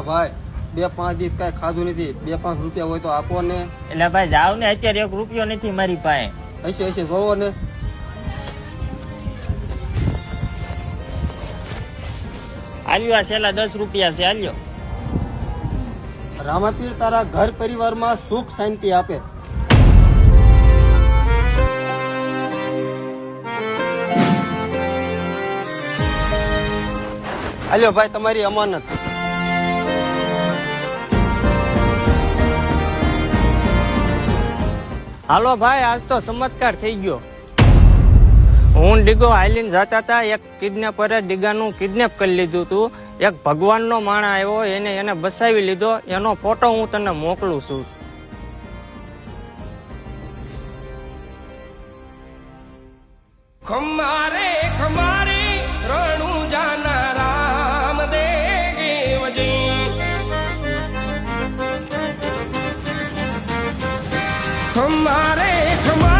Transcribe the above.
ભાઈ 2-5 દિવસ કઈ ખાધું નથી, 2-5 રૂપિયા હોય તો આપો ને. એટલે ભાઈ જાવ ને, અત્યારે 1 રૂપિયો નથી મારી પાસે. હશે જોવો ને. આલ્યો આ છેલ્લા 10 રૂપિયા છે, આલ્યો. રામાપીર તારા ઘર પરિવારમાં સુખ શાંતિ આપે. આલ્યો ભાઈ તમારી અમાનત. હાલો ભાઈ, આજ તો ચમત્કાર થઈ ગયો. હું ડીગો હાલીને જતા હતા, એક કિડનેપરે ડીગાનું કિડનેપ કરી લીધું હતું. એક ભગવાનનો માણસ આવ્યો, એને બસાવી લીધો. એનો ફોટો હું તને મોકલું છું. ખમારે ખમારે રણુ જાના રામ દેવજી ખમારે ખમારે